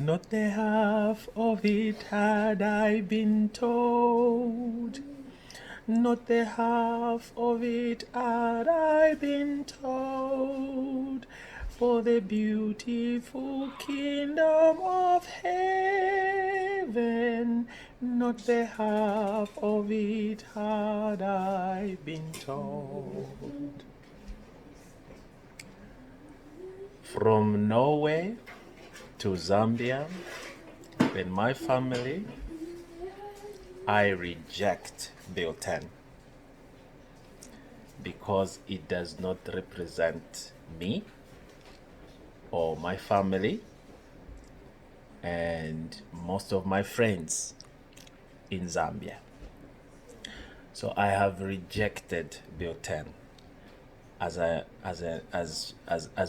Not the half of it had I been told. Not the half of it had I been told. For the beautiful kingdom of heaven, not the half of it had I been told. From Norway to Zambia, in my family, I reject Bill 10 because it does not represent me or my family and most of my friends in Zambia. So I have rejected Bill 10 as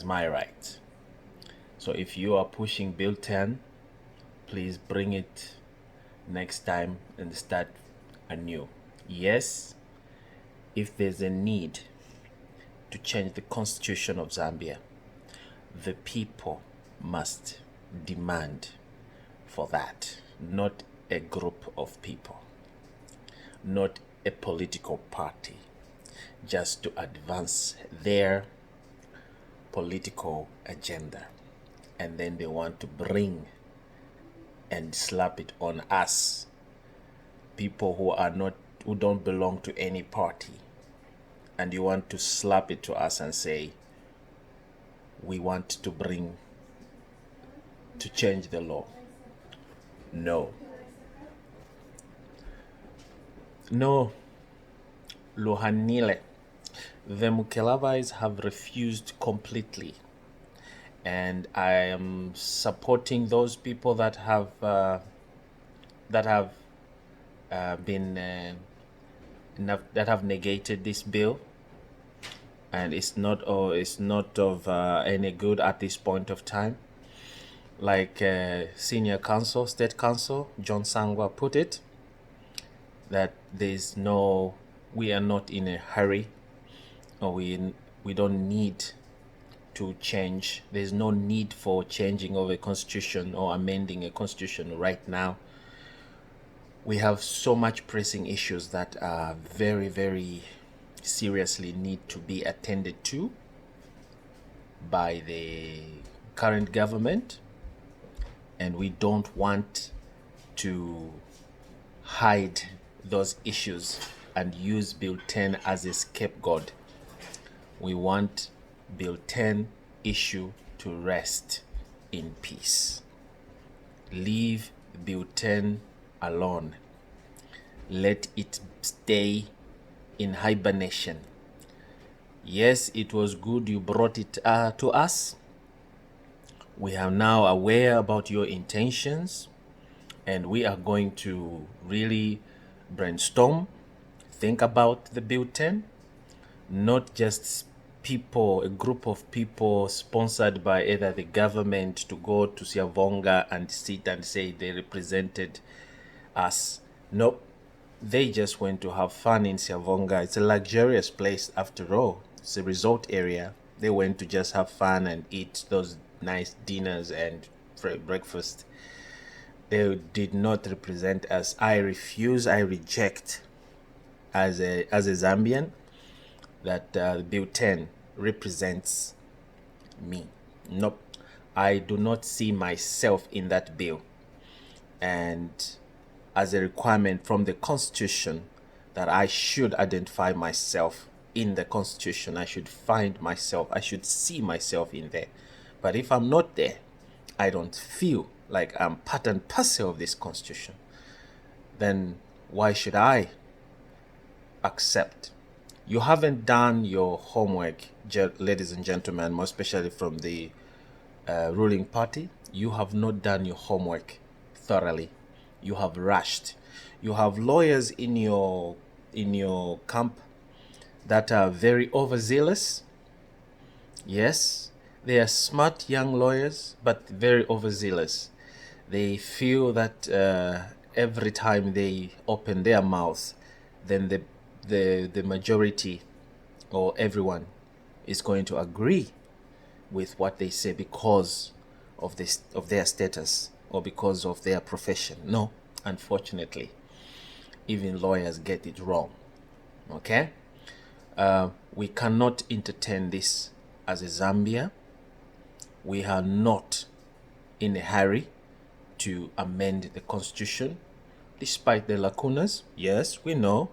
my right. So if you are pushing Bill 10, please bring it next time and start anew. Yes, if there's a need to change the constitution of Zambia, the people must demand for that, not a group of people, not a political party, just to advance their political agenda. And then they want to bring and slap it on us, people who don't belong to any party, and you want to slap it to us and say we want to change the law. No, Luhanile, the Mukelavais have refused completely, and I am supporting those people that have negated this bill, and it's not of any good at this point of time. Like senior counsel, state counsel John Sangwa put it, that we are not in a hurry, or we don't need to change. There's no need for changing of a constitution or amending a constitution right now. We have so much pressing issues that are very, very seriously need to be attended to by the current government, and we don't want to hide those issues and use Bill 10 as a scapegoat. We want Bill 10 issue to rest in peace. Leave Bill 10 alone. Let it stay in hibernation. Yes, it was good you brought it to us. We are now aware about your intentions, and we are going to really brainstorm, think about the Bill 10, not just a group of people sponsored by either the government to go to Siavonga and sit and say they represented us. Nope. They just went to have fun in Siavonga. It's a luxurious place after all. It's a resort area. They went to just have fun and eat those nice dinners and breakfast. They did not represent us. I reject as a Zambian that Bill 10 represents me. Nope. I do not see myself in that bill. And as a requirement from the Constitution that I should identify myself in the Constitution, I should find myself, I should see myself in there. But if I'm not there, I don't feel like I'm part and parcel of this Constitution, then why should I accept? You haven't done your homework, ladies and gentlemen, more especially from the ruling party. You have not done your homework thoroughly. You have rushed. You have lawyers in your camp that are very overzealous. Yes, they are smart young lawyers, but very overzealous. They feel that every time they open their mouth, then the majority or everyone is going to agree with what they say because of their status or because of their profession. No, unfortunately, even lawyers get it wrong. Okay? We cannot entertain this as a Zambia. We are not in a hurry to amend the constitution, despite the lacunas. Yes, we know.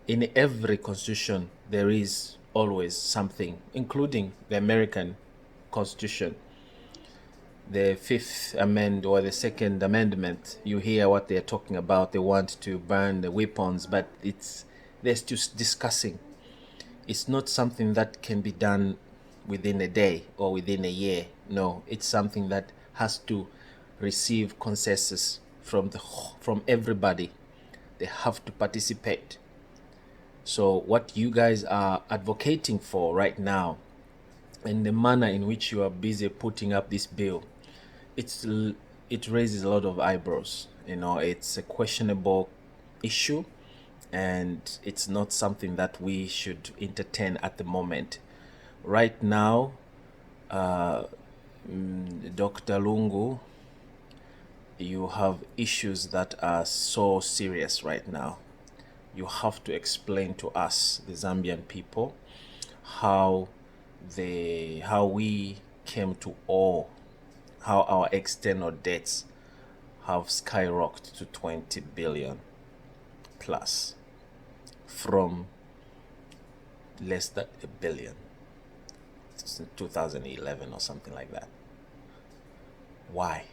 In every constitution, there is always something, including the American Constitution. The Fifth Amendment or the Second Amendment, you hear what they're talking about. They want to ban the weapons, but they're still discussing. It's not something that can be done within a day or within a year. No, it's something that has to receive consensus from everybody. They have to participate. So what you guys are advocating for right now, and the manner in which you are busy putting up this bill, it raises a lot of eyebrows. It's a questionable issue, and it's not something that we should entertain at the moment. Right now, Dr. Lungu, you have issues that are so serious right now. You have to explain to us, the Zambian people, how we came to owe, how our external debts have skyrocketed to 20 billion plus from less than a billion since 2011 or something like that. Why?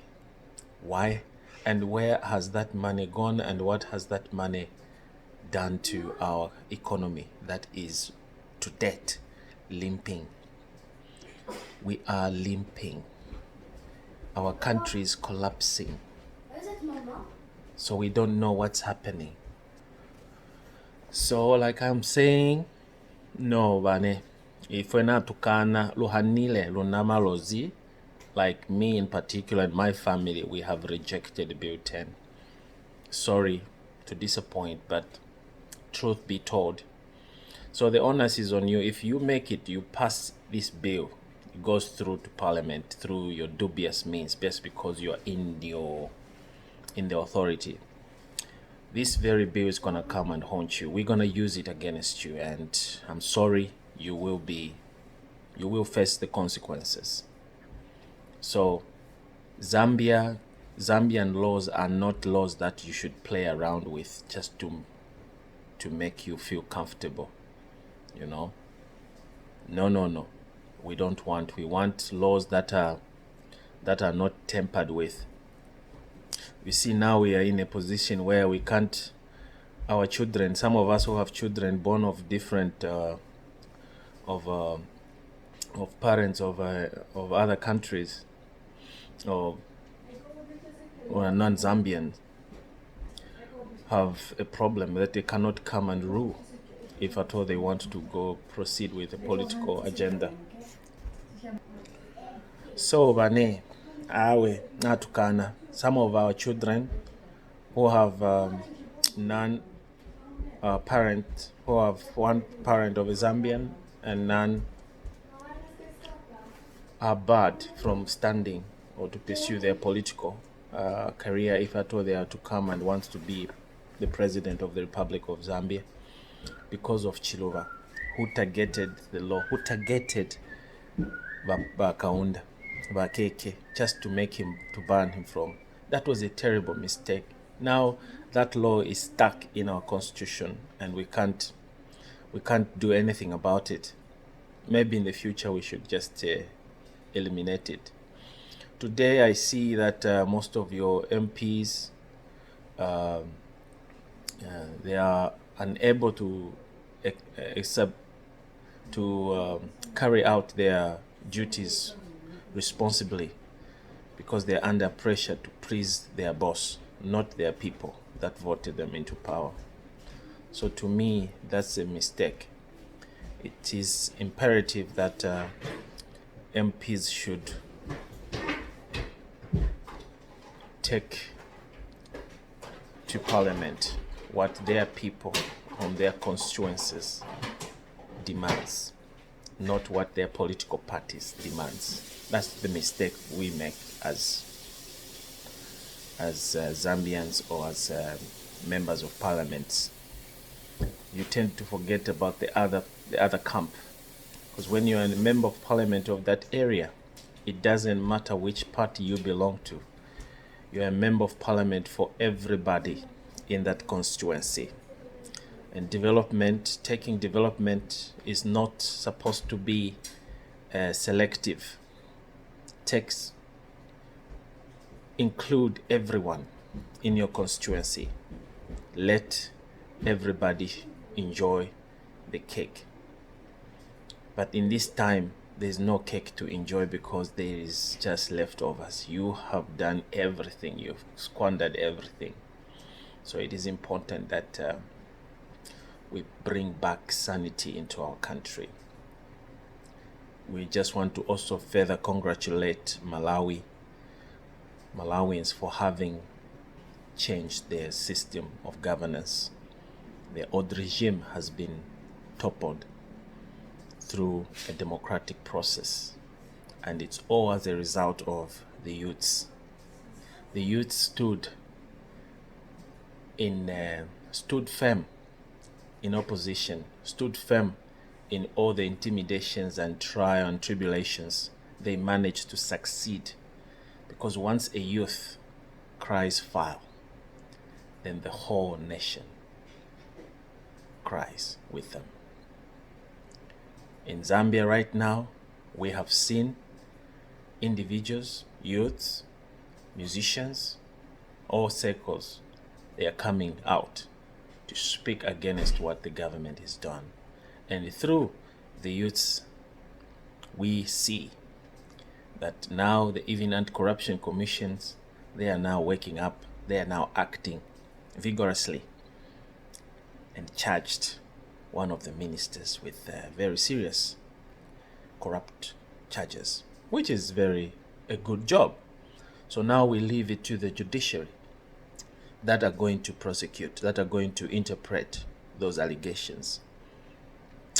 And where has that money gone, and what has that money done to our economy that is to debt, limping? We are limping. Our country is collapsing. So we don't know what's happening. So like I'm saying, no bane, ifwena tukana luhanile lunamalozi, like me in particular and my family, we have rejected Bill 10. Sorry to disappoint, but truth be told. So the onus is on you. If you make it, you pass this bill, it goes through to Parliament through your dubious means, just because you're in the authority. This very bill is gonna come and haunt you. We're gonna use it against you, and I'm sorry, you will face the consequences. So Zambian laws are not laws that you should play around with just to make you feel comfortable. No. We want laws that are not tampered with. You see, now we are in a position where we can't, our children, some of us who have children born of different of parents of other countries or non-Zambians, have a problem that they cannot come and rule if at all they want to proceed with a political agenda. So bane awe natukana, some of our children who have parent, who have one parent of a Zambian and none, are barred from standing or to pursue their political career if at all they are to come and want to be the president of the Republic of Zambia, because of Chiluba, who targeted the law, who targeted Bakaunda, Bakeke, just to ban him from. That was a terrible mistake. Now that law is stuck in our constitution, and we can't do anything about it. Maybe in the future we should just eliminate it. Today I see that most of your MPs, they are unable to carry out their duties responsibly because they're under pressure to please their boss, not their people that voted them into power. So to me, that's a mistake. It is imperative that MPs should take to Parliament what their people on their constituencies demands, not what their political parties demands. That's the mistake we make as as Zambians or as members of parliaments, you tend to forget about the other camp. Because when you're a member of parliament of that area, it doesn't matter which party you belong to. You're a member of parliament for everybody in that constituency. And taking development is not supposed to be selective. Include everyone in your constituency. Let everybody enjoy the cake. But in this time, there's no cake to enjoy because there is just leftovers. You have done everything. You've squandered everything. So it is important that we bring back sanity into our country. We just want to also further congratulate Malawians for having changed their system of governance. The old regime has been toppled through a democratic process, and it's all as a result of the youths. The youth stood firm in opposition, stood firm in all the intimidations and trial and tribulations. They managed to succeed, because once a youth cries foul, then the whole nation cries with them. In Zambia right now, we have seen individuals, youths, musicians, all circles, they are coming out to speak against what the government has done. And through the youths, we see that now the even anti-corruption commissions, they are now waking up, they are now acting vigorously, and charged one of the ministers with very serious corrupt charges, which is a good job. So now we leave it to the judiciary that are going to prosecute, that are going to interpret those allegations.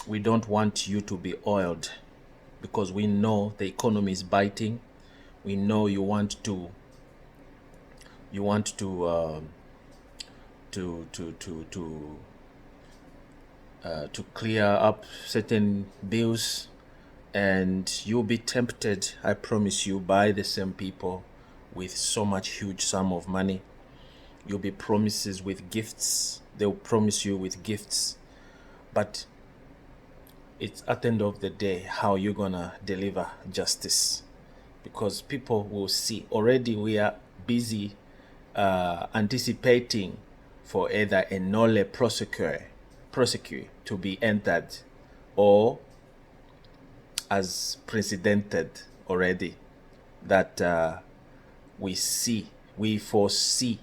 We don't want you to be oiled, because we know the economy is biting. We know you want to clear up certain bills, and you'll be tempted, I promise you, by the same people with so much huge sum of money. You'll be promises with gifts. They'll promise you with gifts, but it's at the end of the day how you're gonna deliver justice, because people will see. Already we are busy anticipating for either a nolle prosequi to be entered, or as precedented already, that we foresee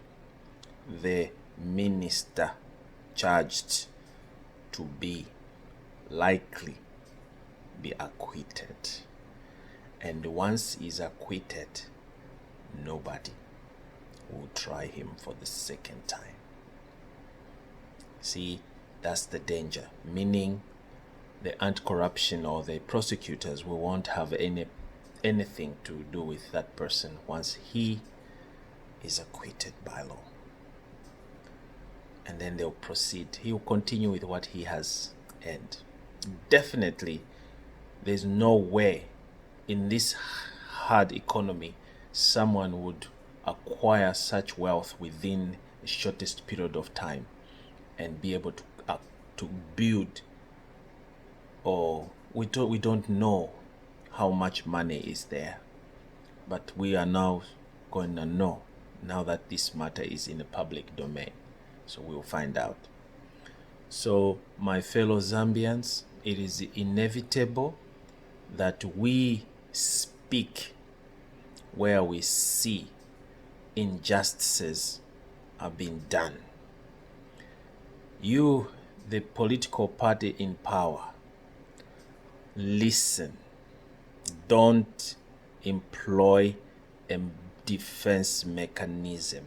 the minister charged to be likely be acquitted. And once he's acquitted, nobody will try him for the second time. See, that's the danger. Meaning the anti-corruption or the prosecutors will won't have anything to do with that person once he is acquitted by law. And then they'll proceed. He'll continue with what he has earned. Definitely, there's no way in this hard economy someone would acquire such wealth within the shortest period of time and be able to build, or we don't know how much money is there, but we are now going to know, now that this matter is in the public domain. So we'll find out. So my fellow Zambians, it is inevitable that we speak where we see injustices are being done. You, the political party in power, listen. Don't employ a defense mechanism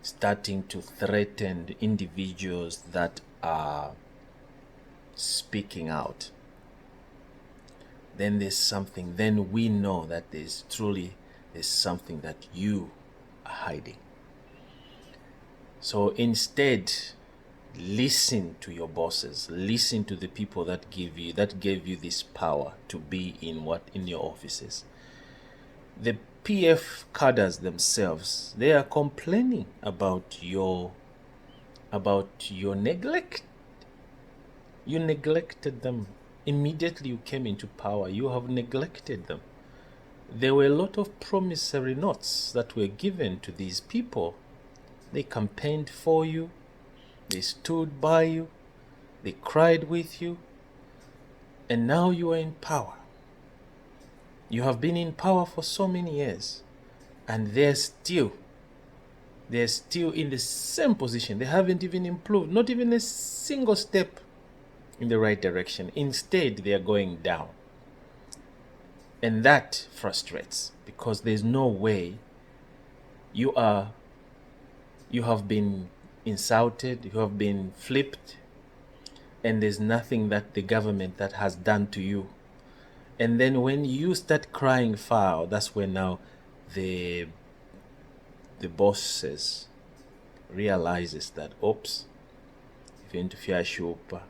starting to threaten individuals that are speaking out. Then we know that there's something that you hiding. So instead, listen to your bosses, listen to the people that gave you this power to be in your offices. The PF cadres themselves, they are complaining about your neglect. You neglected them immediately you came into power. You have neglected them. There were a lot of promissory notes that were given to these people. They campaigned for you. They stood by you. They cried with you. And now you are in power. You have been in power for so many years. And they're still in the same position. They haven't even improved. Not even a single step in the right direction. Instead, they are going down. And that frustrates, because there's no way you have been insulted, you have been flipped, and there's nothing that the government that has done to you. And then when you start crying foul, that's when now the bosses realizes that, oops, even to fear shupa,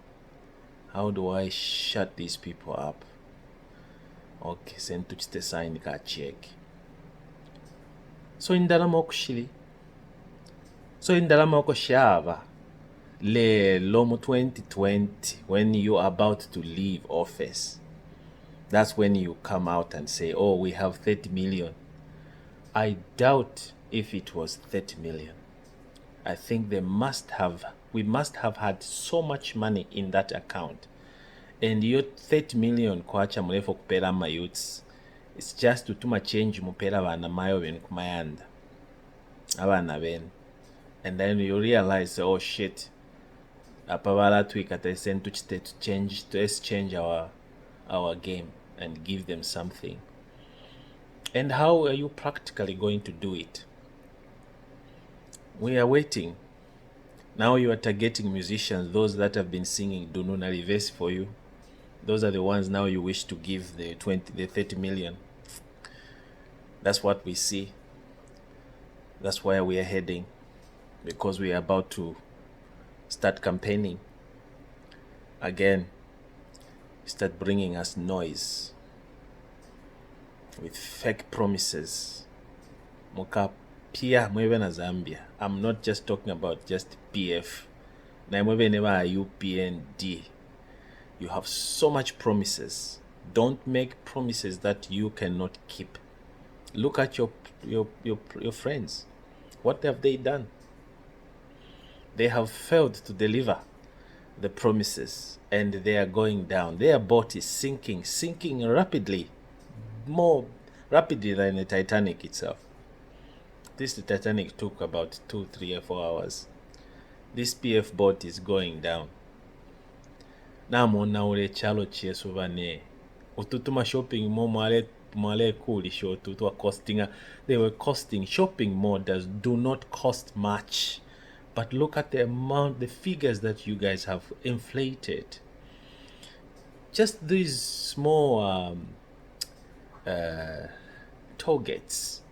how do I shut these people up? Okay, send to the sign ka check. So indalama okushili. So indalama okushava. Le lomo 2020, when you are about to leave office, that's when you come out and say, oh, we have 30 million. I doubt if it was 30 million. I think we must have had so much money in that account. And your 30 million kwacha mulefo kupera ma youths, it's just to tuma change mupera bana mayo ben kumayanda abana ben. And then you realize, oh shit, apabala twikata send to exchange our game and give them something. And how are you practically going to do it? We are waiting. Now you are targeting musicians, those that have been singing Dununa Reverse for you. Those are the ones now you wish to give the 30 million. That's what we see. That's where we are heading, because we are about to start campaigning again. Start bringing us noise with fake promises. Moka pia mwebe na Zambia. I'm not just talking about just PF. Na mwebe never UPND. You have so much promises. Don't make promises that you cannot keep. Look at your friends. What have they done? They have failed to deliver the promises, and they are going down. Their boat is sinking rapidly, more rapidly than the Titanic itself. The Titanic took about 2, 3, or 4 hours. This PF boat is going down. Namona ule chalo chiesuvane. Ututuma shopping mo mwale kuli shotu to costing. They were costing. Shopping mall do not cost much. But look at the amount, the figures that you guys have inflated. Just these small toll gates.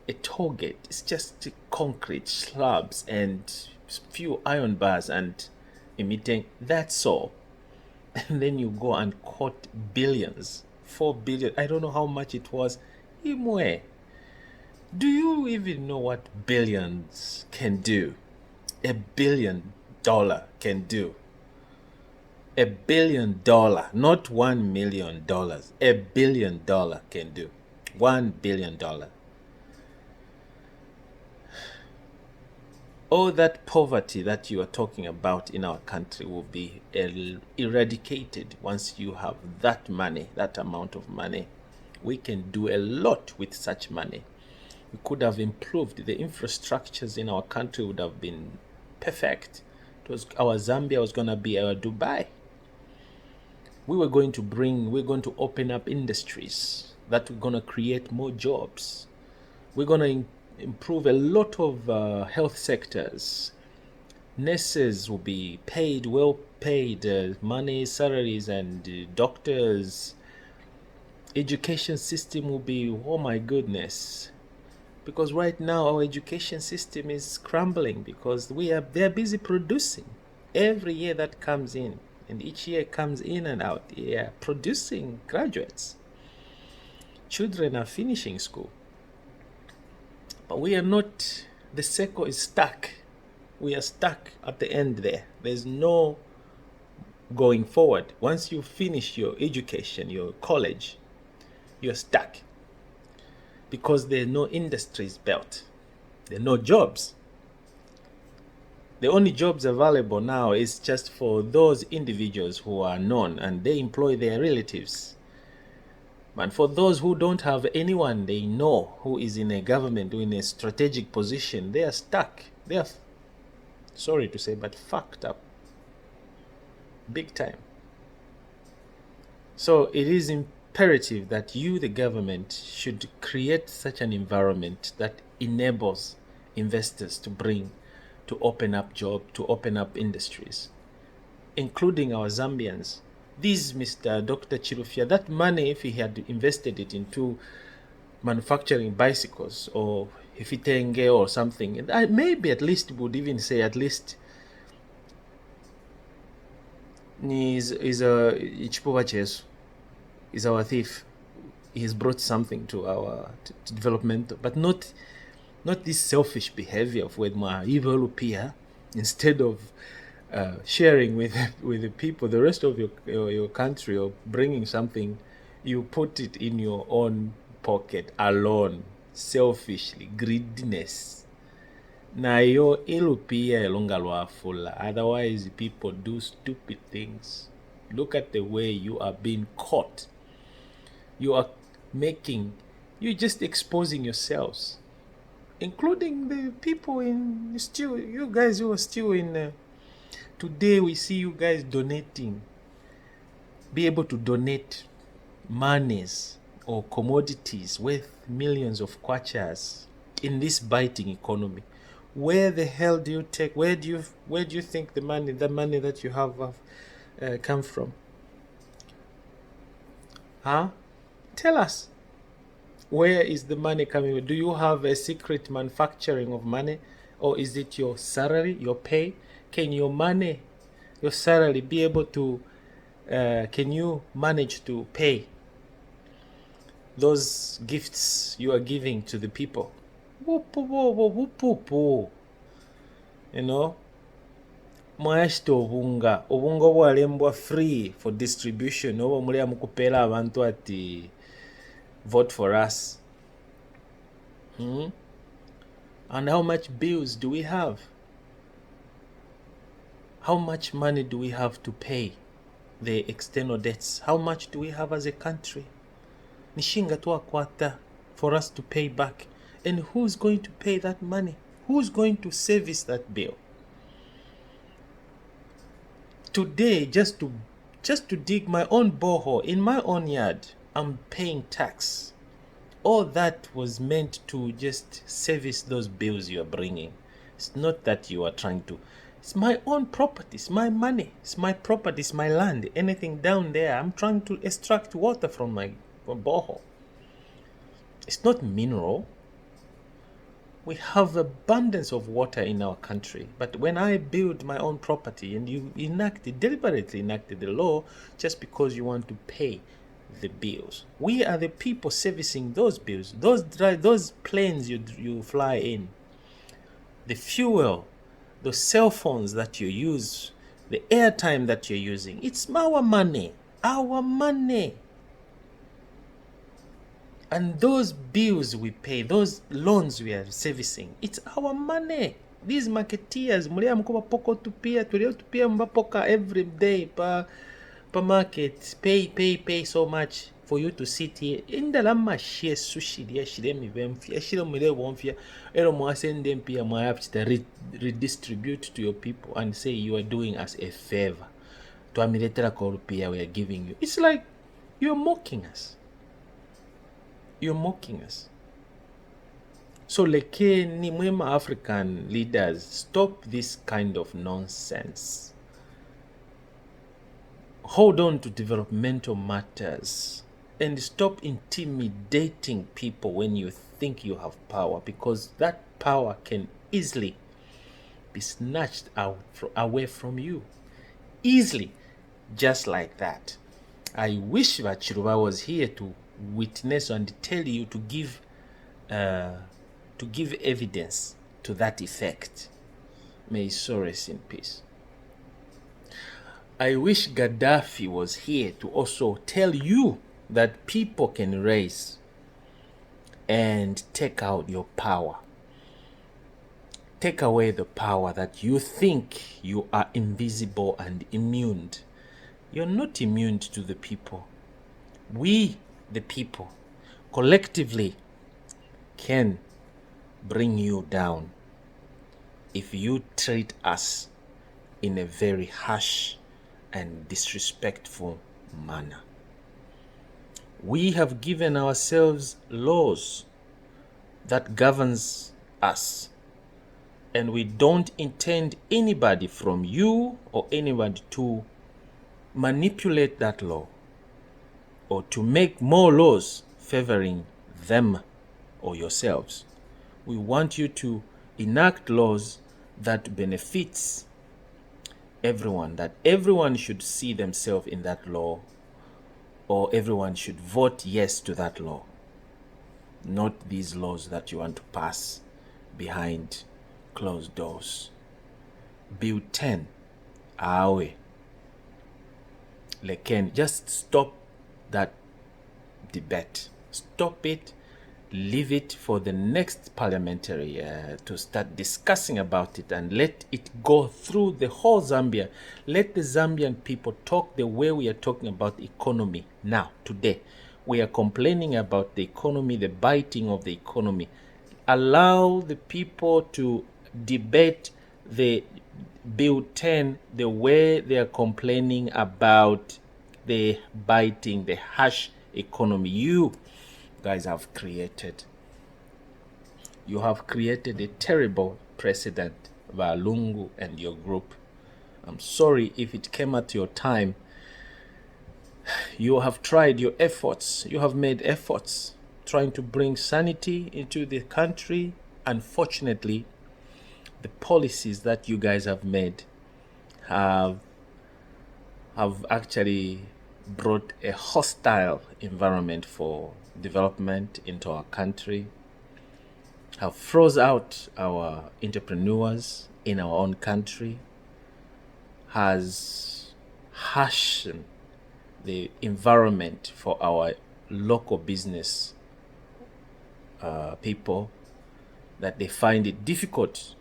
A toll gate is just concrete slabs and few iron bars and emitting. That's all. And then you go and quote billions, 4 billion. I don't know how much it was. Imwe, do you even know what billions can do? $1 billion can do. $1 billion, not $1 million. $1 billion can do. $1 billion. All that poverty that you are talking about in our country will be eradicated once you have that money, that amount of money. We can do a lot with such money. We could have improved. The infrastructures in our country would have been perfect. Our Zambia was going to be our Dubai. We're going to open up industries that we're going to create more jobs. We're going to improve a lot of health sectors. Nurses will be paid, well paid, money, salaries, and doctors. Education system will be, oh my goodness. because right now our education system is crumbling because they're busy producing every year that comes in, and each year comes in and out. Yeah, producing graduates. Children are finishing school, but we are not. The circle is stuck. We are stuck at the end there. There's no going forward. Once you finish your education, your college, you're stuck because there are no industries built. There are no jobs. The only jobs available now is just for those individuals who are known and they employ their relatives. And for those who don't have anyone they know who is in a government or in a strategic position, they are stuck. They are, sorry to say, but fucked up. Big time. So it is imperative that you, the government, should create such an environment that enables investors to open up jobs, to open up industries, including our Zambians. This Mr. Dr. Chirufya, that money, if he had invested it into manufacturing bicycles or ifitenge or something, maybe at least would even say at least is our thief. He's brought something to our to development, but not this selfish behavior of Wedma evil peer. Instead of sharing with the people, the rest of your country, or bringing something, you put it in your own pocket alone, selfishly, greediness. Nayo ilupia elonga lwafula. Otherwise, people do stupid things. Look at the way you are being caught. You're just exposing yourselves, including the people you guys who are still in. Today we see you guys donating, be able to donate monies or commodities worth millions of kwachas in this biting economy. Where the hell do you take? Where do you think the money that you have come from? Huh? Tell us. Where is the money coming? Do you have a secret manufacturing of money, or is it your salary, your pay? Can your money, your salary, be able to? Can you manage to pay those gifts you are giving to the people? You know, mwashita obunga bwalembwa free for distribution, oba muli amukupela abantu ati vote for us. And how much bills do we have? How much money do we have to pay the external debts? How much do we have as a country? Nishinga twakwata for us to pay back. And who's going to pay that money? Who's going to service that bill? Today, just to dig my own borehole in my own yard, I'm paying tax. All that was meant to just service those bills you are bringing. It's not that you are trying to. It's my own property. It's my money. It's my property. It's my land. Anything down there, I'm trying to extract water from my borehole. It's not mineral. We have abundance of water in our country. But when I build my own property and you deliberately enacted the law just because you want to pay the bills. We are the people servicing those bills. Those planes you fly in, the fuel, the cell phones that you use, the airtime that you're using. It's our money. Our money. And those bills we pay, those loans we are servicing, it's our money. These marketeers, mulia mkuba poko tupia, tulio tupia mbapoka every day per market, pay so much for you to sit here. Indalama share sushi dia shire mi vemfia, shire mile wonfia, ero mwasende mpia mwayapchita redistribute to your people and say you are doing us a favor. To amiletera korupia we are giving you. It's like you're mocking us. You're mocking us. So leke ni mwema African leaders, stop this kind of nonsense. Hold on to developmental matters. and stop intimidating people when you think you have power, because that power can easily be snatched away from you. Easily, just like that. I wish Bachiruba was here to witness and tell you to give evidence to that effect. May his soul rest in peace. I wish Gaddafi was here to also tell you that people can raise and take out your power. Take away the power that you think you are invisible and immune. You're not immune to the people. We, the people, collectively can bring you down if you treat us in a very harsh and disrespectful manner. We have given ourselves laws that governs us, and we don't intend anybody from you or anybody to manipulate that law or to make more laws favoring them or yourselves. We want you to enact laws that benefits everyone, that everyone should see themselves in that law, or everyone should vote yes to that law, not these laws that you want to pass behind closed doors. Bill 10, awe. Leken, just stop that debate. Stop it. Leave it for the next parliamentary to start discussing about it, and let it go through the whole Zambia. Let the Zambian people talk the way we are talking about economy now, today. We are complaining about the economy, the biting of the economy. Allow the people to debate the Bill 10 the way they are complaining about the biting, the harsh economy you guys have created. You have created a terrible precedent, Valungu and your group. I'm sorry if it came at your time. You have tried your efforts. You have made efforts trying to bring sanity into the country. Unfortunately, the policies that you guys have made have actually brought a hostile environment for development into our country, have froze out our entrepreneurs in our own country, has harshened the environment for our local business people, that they find it difficult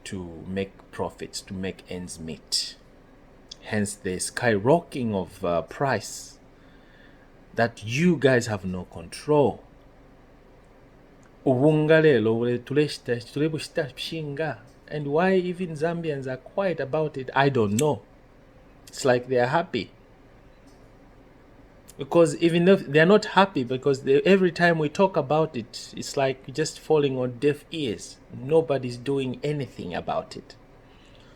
to make profits, to make ends meet. Hence the skyrocketing of price that you guys have no control. And why even Zambians are quiet about it, I don't know. It's like they are happy. Because even if they're not happy, because every time we talk about it, it's like just falling on deaf ears. Nobody's doing anything about it.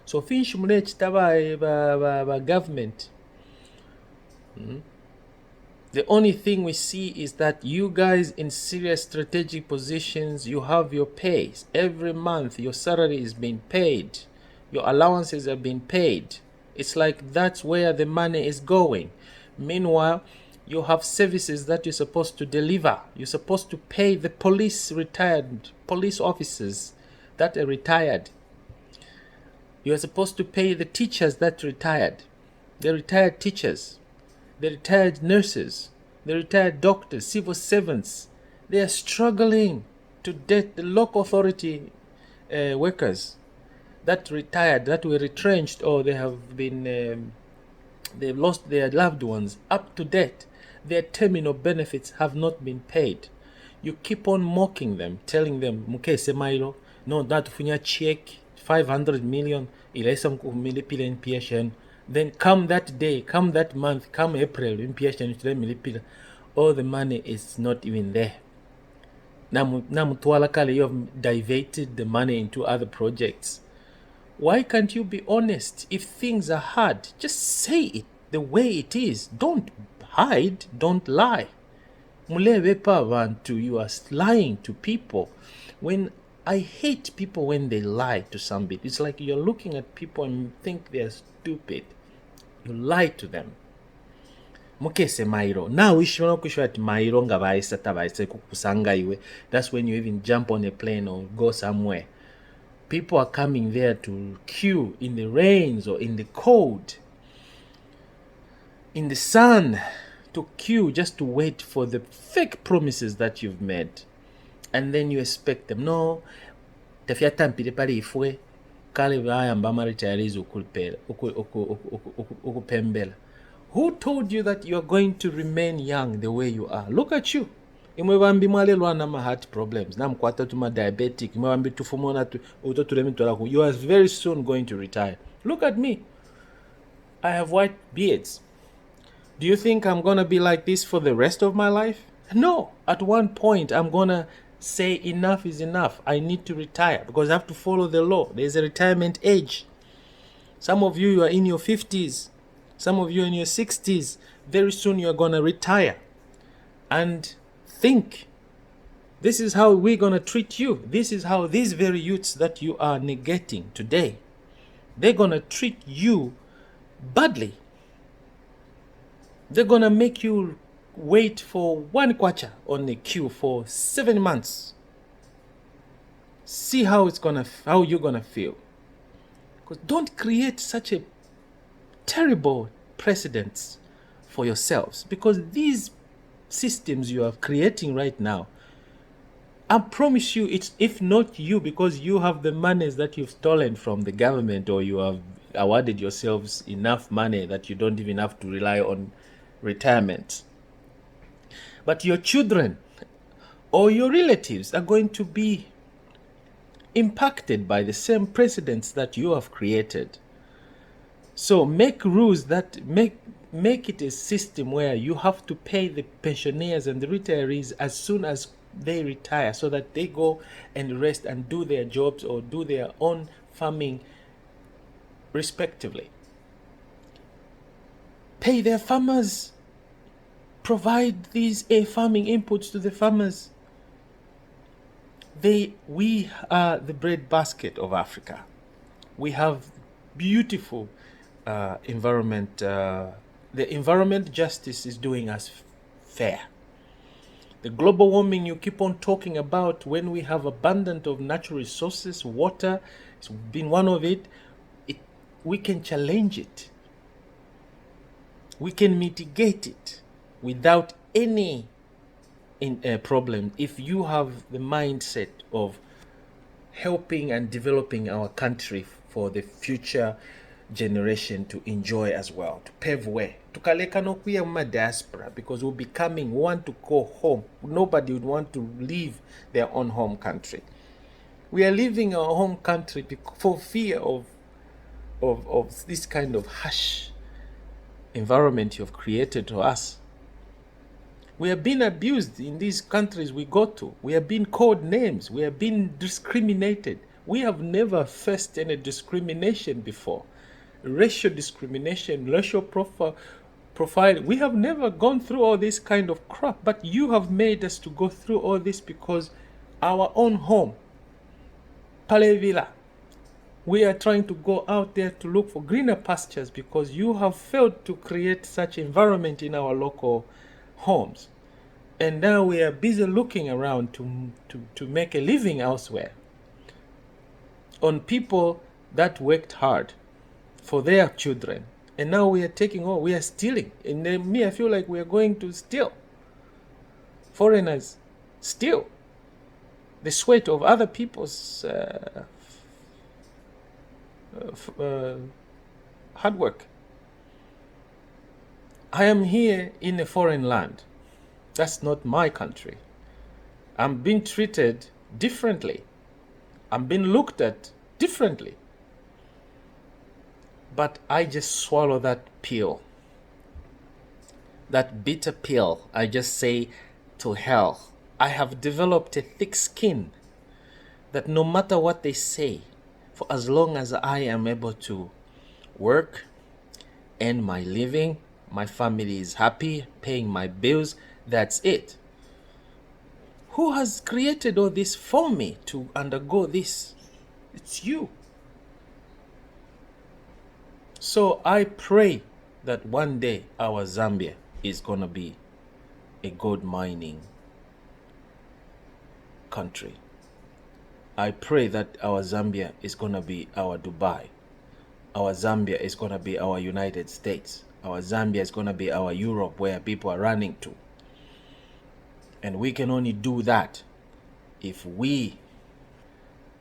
So finch ba government. The only thing we see is that you guys in serious strategic positions, you have your pay. Every month your salary is being paid. Your allowances are being paid. It's like that's where the money is going. Meanwhile, you have services that you're supposed to deliver. You're supposed to pay the retired police officers that are retired. You're supposed to pay the teachers that retired. The retired teachers, the retired nurses, the retired doctors, civil servants. They are struggling to get the local authority workers that retired, that were retrenched, or they have been, they've lost their loved ones up to date. Their terminal benefits have not been paid. You keep on mocking them, telling them, Mukese Mailo, no, that funya check, 500 million, ilesa milipila in. Then come that day, come that month, come April, in milipila, all the money is not even there. Namutwala kale, you have diverted the money into other projects. Why can't you be honest? If things are hard, just say it the way it is. Don't hide, don't lie. Mulebepa abantu, you are lying to people. When I hate people when they lie to somebody. It's like you're looking at people and think they're stupid. You lie to them. Mukese mairo. Now ishobora kwishura ati mairo nga bahise tabahise kukusanga iwe. That's when you even jump on a plane or go somewhere. People are coming there to queue in the rains or in the cold, in the sun, to queue just to wait for the fake promises that you've made. And then you expect them. No, tafyata mpire pale ifwe kale bayamba amaretirees okupembela. Who told you that you're going to remain young the way you are? Look at you. Imwe bambi mwalelwa na ma heart problems. Na mkwata tuma diabetic. Imwe bambi tufumona utotulemi tolaku. You are very soon going to retire. Look at me. I have white beards. Do you think I'm going to be like this for the rest of my life? No. At one point, I'm going to say enough is enough. I need to retire because I have to follow the law. There's a retirement age. Some of you are in your 50s. Some of you are in your 60s. Very soon you're going to retire. And think, this is how we're going to treat you. This is how these very youths that you are negating today, they're going to treat you badly. They're going to make you wait for one kwacha on the queue for 7 months. See how you're going to feel. Because don't create such a terrible precedents for yourselves, because these systems you are creating right now, I promise you, it's if not you, because you have the monies that you've stolen from the government, or you have awarded yourselves enough money that you don't even have to rely on retirement. But your children or your relatives are going to be impacted by the same precedents that you have created. So make rules that make it a system where you have to pay the pensioners and the retirees as soon as they retire, so that they go and rest and do their jobs or do their own farming respectively. Pay their farmers. Provide these farming inputs to the farmers. We are the breadbasket of Africa. We have beautiful environment. The environment justice is doing us fair. The global warming you keep on talking about, when we have abundance of natural resources, water has been one of it, we can challenge it. We can mitigate it without any problem if you have the mindset of helping and developing our country for the future generation to enjoy as well, to pave way. Tukaleka no kuya ma diaspora, because we want to go home. Nobody would want to leave their own home country. We are leaving our home country for fear of this kind of harsh environment you've created to us. We are being abused in these countries we go to. We are being called names. We are being discriminated. We have never faced any discrimination before. Racial discrimination, racial profiling. We have never gone through all this kind of crap, but you have made us to go through all this because our own home, Pale Villa, we are trying to go out there to look for greener pastures because you have failed to create such environment in our local homes. And now we are busy looking around to make a living elsewhere on people that worked hard for their children. And now we are we are stealing. And then I feel like we are going to steal. Foreigners steal the sweat of other people's hard work. I am here in a foreign land. That's not my country. I'm being treated differently. I'm being looked at differently. But I just swallow that pill. That bitter pill. I just say, to hell. I have developed a thick skin that no matter what they say, for as long as I am able to work, earn my living, My family is happy, paying my bills. That's it. Who has created all this for me to undergo this? It's you. So I pray that one day our Zambia is going to be a gold mining country. I pray that our Zambia is going to be our Dubai. Our Zambia is going to be our United States. Our Zambia is going to be our Europe, where people are running to. And we can only do that if we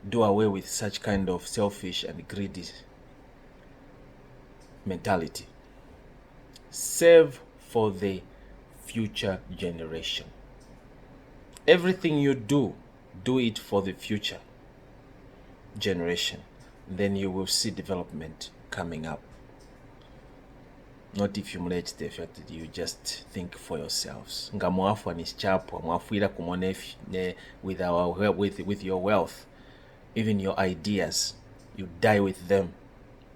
do away with such kind of selfish and greedy mentality. Save for the future generation. Everything you do it for the future generation. Then you will see development coming up. Not if you mlete the fact that you just think for yourselves. Nga mwafu anischapwa, mwafuira kumone with your wealth, even your ideas, you die with them.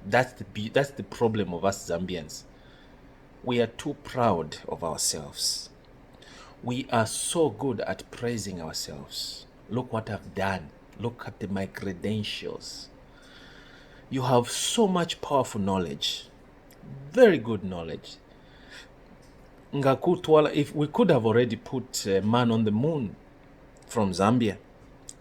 That's the problem of us Zambians. We are too proud of ourselves. We are so good at praising ourselves. Look what I've done. Look at my credentials. You have so much powerful knowledge. Very good knowledge. If we could have already put a man on the moon from Zambia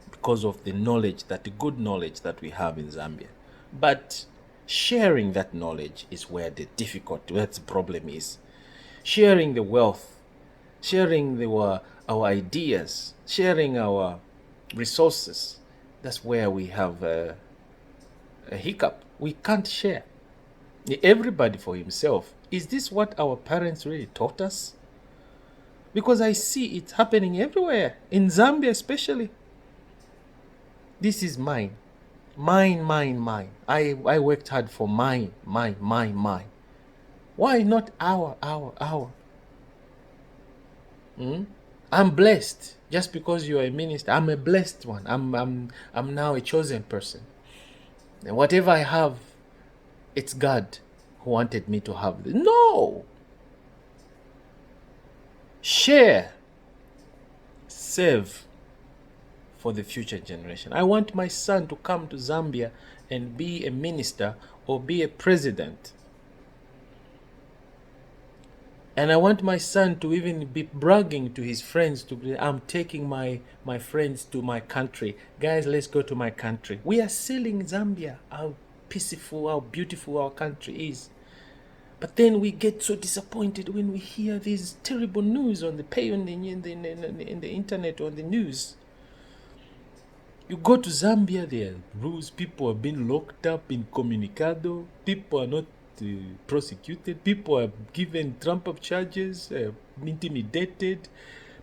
because of the knowledge, the good knowledge that we have in Zambia. But sharing that knowledge is where the problem is. Sharing the wealth, sharing our ideas, sharing our resources, that's where we have a hiccup. We can't share. Everybody for himself. Is this what our parents really taught us? Because I see it happening everywhere, in Zambia especially. This is mine. Mine. I worked hard for mine. Why not our? I'm blessed. Just because you are a minister, I'm a blessed one. I'm now a chosen person. And whatever I have, it's God who wanted me to have this. No! Share. Save for the future generation. I want my son to come to Zambia and be a minister or be a president. And I want my son to even be bragging to his friends, I'm taking my friends to my country. Guys, let's go to my country. We are selling Zambia, how peaceful, how beautiful our country is. But then we get so disappointed when we hear these terrible news on the in the internet or on the news. You go to Zambia, there are rules. People are being locked up, incommunicado. People are not prosecuted. People are given trump-up charges, intimidated.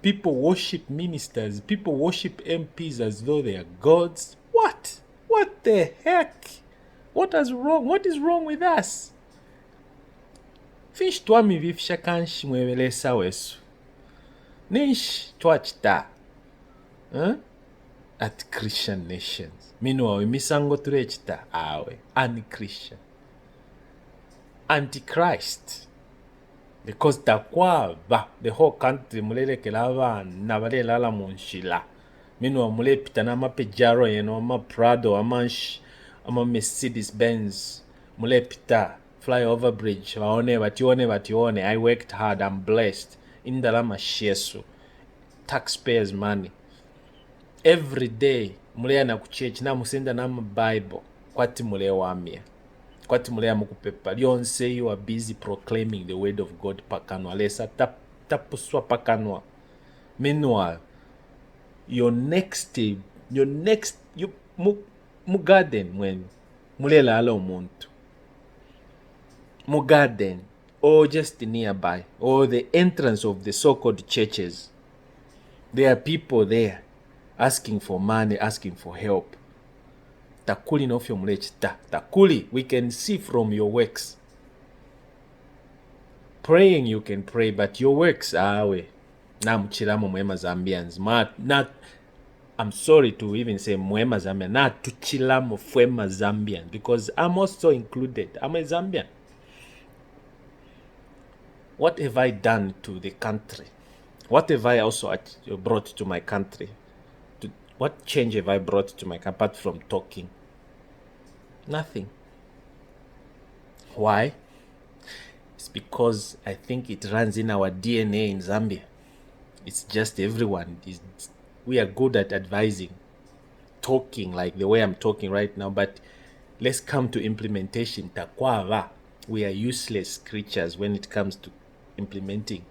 People worship ministers. People worship MPs as though they are gods. What? What the heck? What is wrong? What is wrong with us? Finch twami vifisha kanshi mwebelesa wesu. Nish twachita. At Christian nations. Meanwhile, misango turechita awe. Anti-Christian. Antichrist. Because takwava, the whole country mulele kelava navale lala munshila. Meanwhile, mule pitana ma Pejaro, ama Prado, ama Mercedes Benz. Mule pita. Fly over bridge. Vatione. I worked hard. I'm blessed. Indalama shesu. Taxpayers' money. Every day, mule na kuchechi na musenda na Bible. Kwati mule wamia. Kwati mule amukupepa. Lyonse, you are busy proclaiming the word of God pakanwa. Lesa tapuswa pakanwa. Meanwhile, your next garden when mule la ala umuntu. Garden, or just nearby, or the entrance of the so-called churches. There are people there asking for money, asking for help. Takuli no fyo mlechita. Takuli, we can see from your works. Praying you can pray, but your works are we. Na mchilamo mwema Zambians. I'm sorry to even say mwema Zambian. Na tuchilamo fwema Zambian, because I'm also included. I'm a Zambian. What have I done to the country? What have I also brought to my country? What change have I brought to my country apart from talking? Nothing. Why? It's because I think it runs in our DNA in Zambia. It's just everyone. We are good at advising, talking like the way I'm talking right now, but let's come to implementation. Takwava. We are useless creatures when it comes to implementing.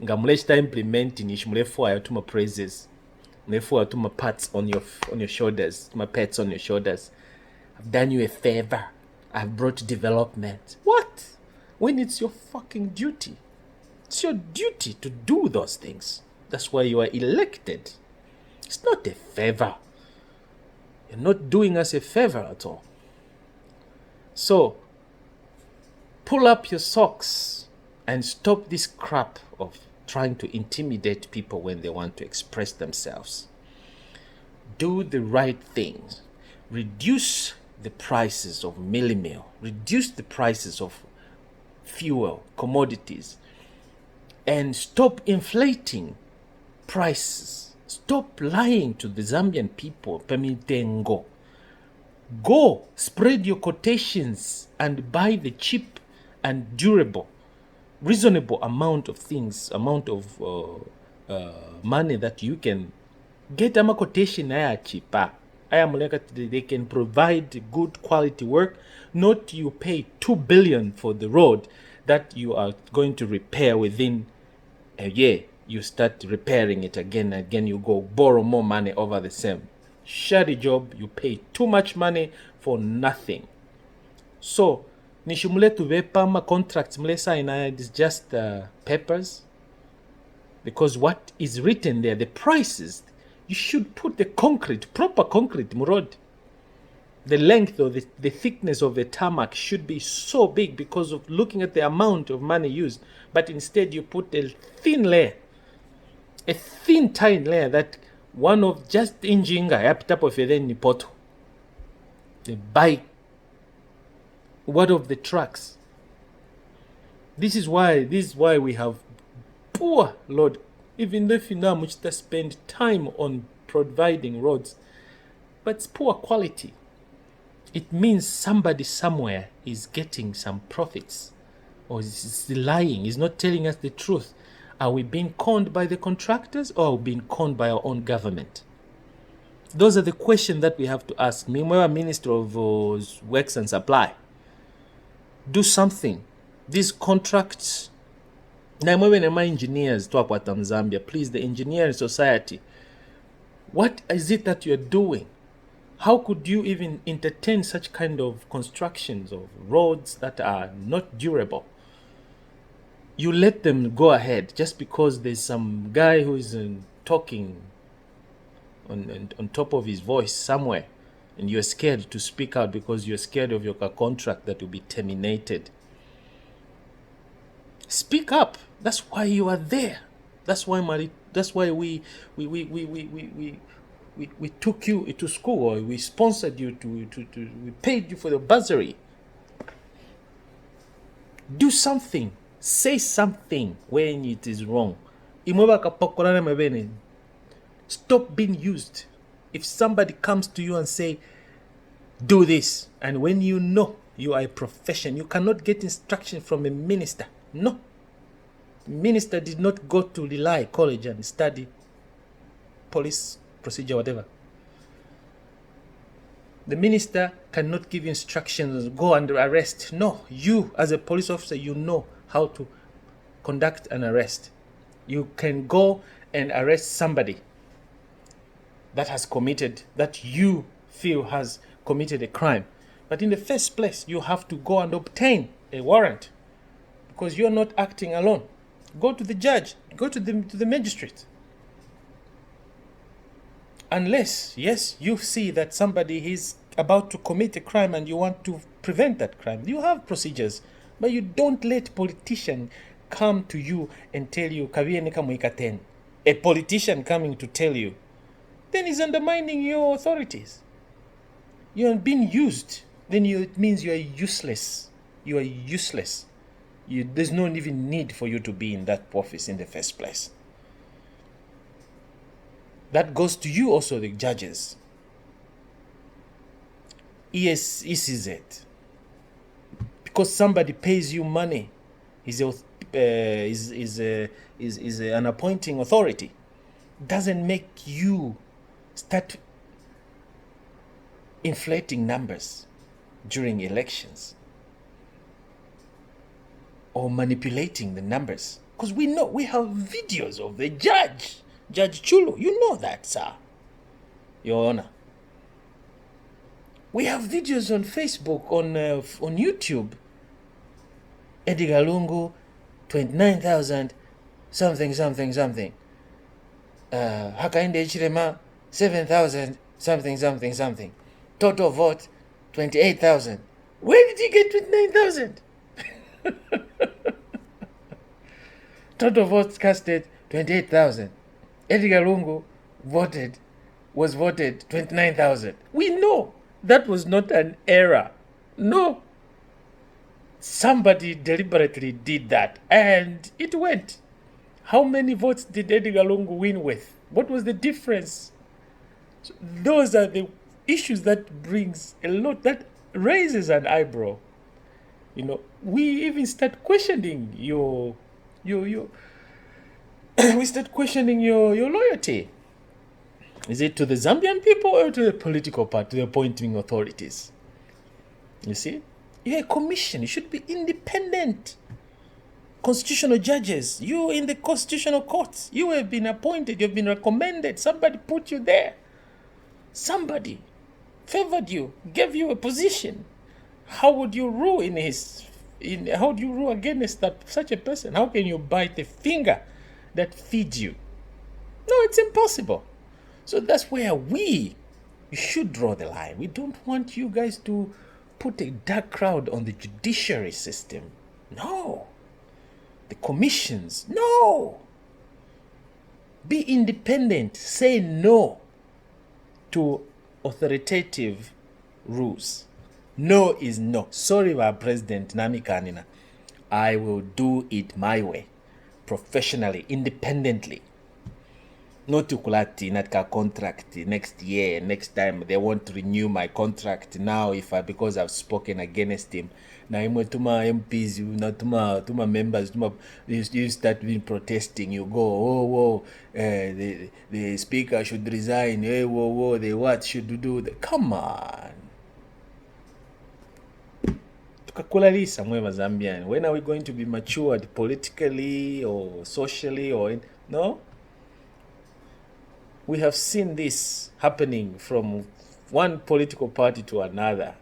Nga mulechita implementing ishi mulefuayo tuma praises. Mulefuayo tuma pats on your shoulders. Tuma pets on your shoulders. I've done you a favor. I've brought development. What? When it's your fucking duty. It's your duty to do those things. That's why you are elected. It's not a favor. You're not doing us a favor at all. So, pull up your socks and stop this crap of trying to intimidate people when they want to express themselves. Do the right things. Reduce the prices of meal. Reduce the prices of fuel, commodities, and stop inflating prices. Stop lying to the Zambian people. Pemitengo. Go spread your quotations and buy the cheap and durable, reasonable amount of things, amount of money that you can get. A quotation aya cheaper. They can provide good quality work. Not you pay 2 billion for the road that you are going to repair within a year. You start repairing it again and again. You go borrow more money over the same shoddy job. You pay too much money for nothing. So nishimule tuvepama contracts mule sign is just papers, because what is written there, the prices, you should put the concrete, proper concrete murod. The length or the thickness of the tarmac should be so big because of looking at the amount of money used. But instead you put a thin layer, a thin tiny layer that one of just injinga up top of then nipoto. The bike, what of the trucks? This is why we have poor Lord. Even if you know much to spend time on providing roads, but it's poor quality. It means somebody somewhere is getting some profits, or is lying, is not telling us the truth. Are we being conned by the contractors, or are we being conned by our own government? Those are the questions that we have to ask. Meanwhile, Minister of Works and Supply, do something. These contracts. Now, when my engineers talk about Zambia, please, the engineering society, what is it that you're doing? How could you even entertain such kind of constructions of roads that are not durable? You let them go ahead just because there's some guy who is talking on top of his voice somewhere, and you're scared to speak out because you're scared of your contract that will be terminated. Speak up. That's why you are there. That's why we took you to school, or we sponsored you we paid you for the bursary. Do something. Say something when it is wrong. Stop being used. If somebody comes to you and say, do this, and when you know you are a profession, you cannot get instruction from a minister. No. Minister did not go to Lilai College and study police procedure, whatever. The minister cannot give instructions, go under arrest. No, you as a police officer, you know how to conduct an arrest. You can go and arrest somebody that has committed, that you feel has committed a crime. But in the first place, you have to go and obtain a warrant, because you're not acting alone. Go to the judge, go to the magistrate. Unless, yes, you see that somebody is about to commit a crime and you want to prevent that crime. You have procedures, but you don't let politicians come to you and tell you, a politician coming to tell you, then he's undermining your authorities. You're being used. Then it means you are useless. You are useless. there's no even need for you to be in that office in the first place. That goes to you also, the judges. ECZ. Because somebody pays you money, is an appointing authority, doesn't make you start inflating numbers during elections or manipulating the numbers. Because we know, we have videos of the Judge Chulu. You know that, sir, Your Honor. We have videos on Facebook, on YouTube. Edgar Lungu, 29,000, something. Hakainde Chirema, 7,000, something. Total vote, 28,000. Where did he get 29,000? Total votes casted, 28,000. Edgar Lungu was voted 29,000. We know that was not an error. No. Somebody deliberately did that, and it went. How many votes did Edgar Lungu win with? What was the difference? So those are the issues that brings a lot, that raises an eyebrow. We even start questioning your we start questioning your loyalty. Is it to the Zambian people or to the political party, to the appointing authorities? You see? You're a commission. You should be independent. Constitutional judges, you in the constitutional courts, you have been appointed, you've been recommended. Somebody put you there. Somebody favored you, gave you a position. How would you rule how do you rule against such a person? How can you bite the finger that feeds you? No, it's impossible. So that's where you should draw the line. We don't want you guys to put a dark cloud on the judiciary system. No. The commissions. No. Be independent. Say no to authoritative rules. No is no. Sorry, my President Nami Kanina. I will do it my way. Professionally, independently. Not to kulati natka contract next year, next time they want to renew my contract now because I've spoken against him. Now tuma MPs, tuma members, you start being protesting. You go, the speaker should resign. The what should do? Come on. Tukakulalisa mwewa Zambian. When are we going to be matured politically or socially no? We have seen this happening from one political party to another.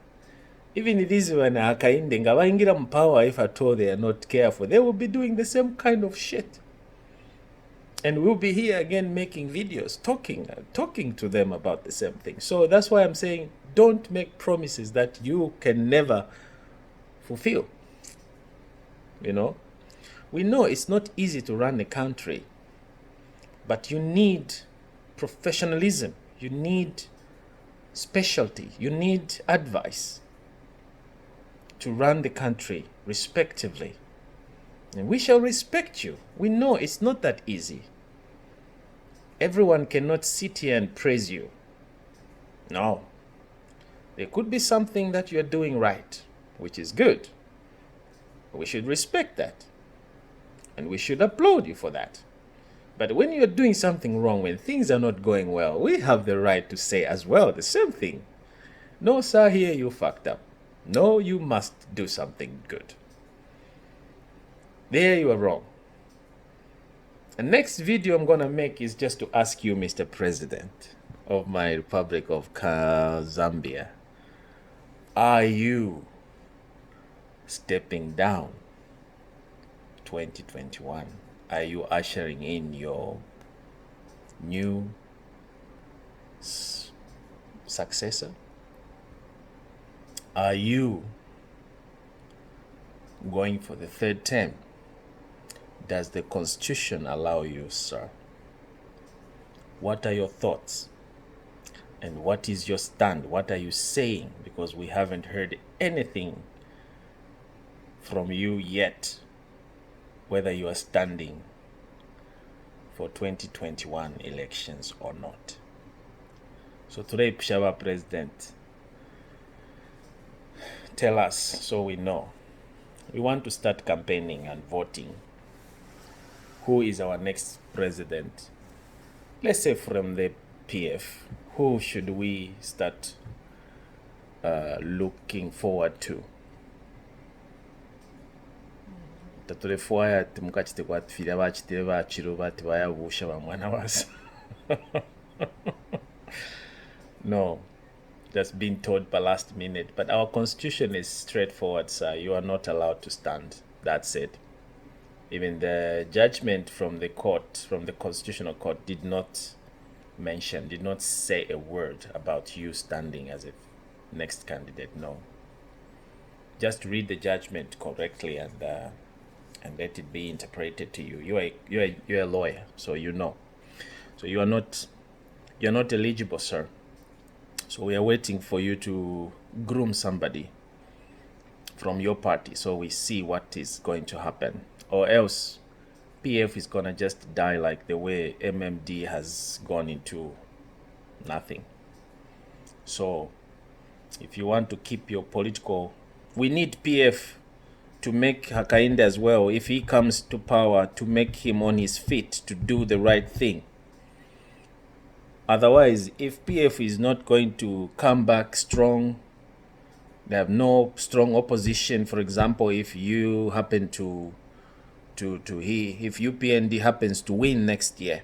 Even it is when Hakainde ngabaingira mu power, if at all they are not careful, they will be doing the same kind of shit. And we'll be here again making videos, talking to them about the same thing. So that's why I'm saying, don't make promises that you can never fulfill. We know it's not easy to run a country, but you need professionalism, you need specialty, you need advice to run the country respectively. And we shall respect you. We know it's not that easy. Everyone cannot sit here and praise you. No. There could be something that you're doing right, which is good. We should respect that. And we should applaud you for that. But when you're doing something wrong, when things are not going well, we have the right to say as well the same thing. No, sir, here you fucked up. No, you must do something good. There you are wrong. The next video I'm going to make is just to ask you, Mr. President of my Republic of Zambia, are you stepping down 2021? Are you ushering in your new successor? Are you going for the third term? Does the Constitution allow you, sir? What are your thoughts? And what is your stand? What are you saying? Because we haven't heard anything from you yet whether you are standing for 2021 elections or not. So today, Pshaba President, tell us so we know. We want to start campaigning and voting. Who is our next president? Let's say from the PF, who should we start looking forward to? Tatulefuaya timukachite kwa tfira bachitire bachiro bati bayabusha bamwana basa. No, just being told by last minute. But our constitution is straightforward, sir. You are not allowed to stand. That's it. Even the judgment from the court, from the constitutional court, did not say a word about you standing as a next candidate. No. Just read the judgment correctly and let it be interpreted to you. You're a lawyer, so you know. So you're not eligible, sir. So we are waiting for you to groom somebody from your party so we see what is going to happen. Or else PF is gonna just die like the way MMD has gone into nothing. So if you want to keep your political, we need PF to make Hakainde as well, if he comes to power, to make him on his feet to do the right thing. Otherwise, if PF is not going to come back strong, they have no strong opposition. For example, if you happen if UPND happens to win next year,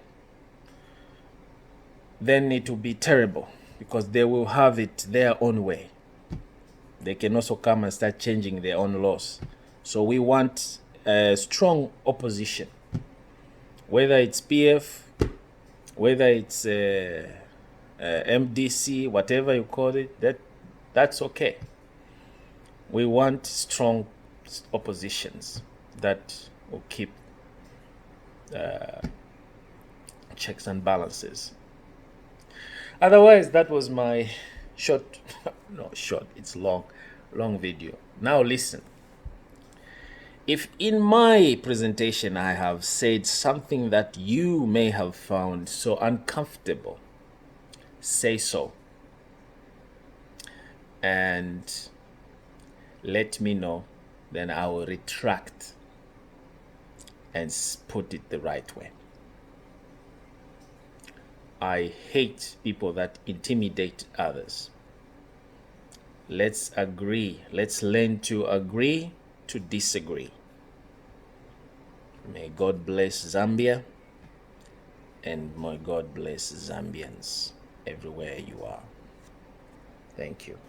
then it will be terrible because they will have it their own way. They can also come and start changing their own laws. So we want a strong opposition, whether it's PF, whether it's MDC, whatever you call it, that's okay. We want strong oppositions that will keep checks and balances. Otherwise, that was my it's long video. Now listen. If in my presentation I have said something that you may have found so uncomfortable, say so. And let me know, then I will retract and put it the right way. I hate people that intimidate others. Let's agree. Let's learn to agree to disagree. May God bless Zambia, and may God bless Zambians everywhere you are. Thank you.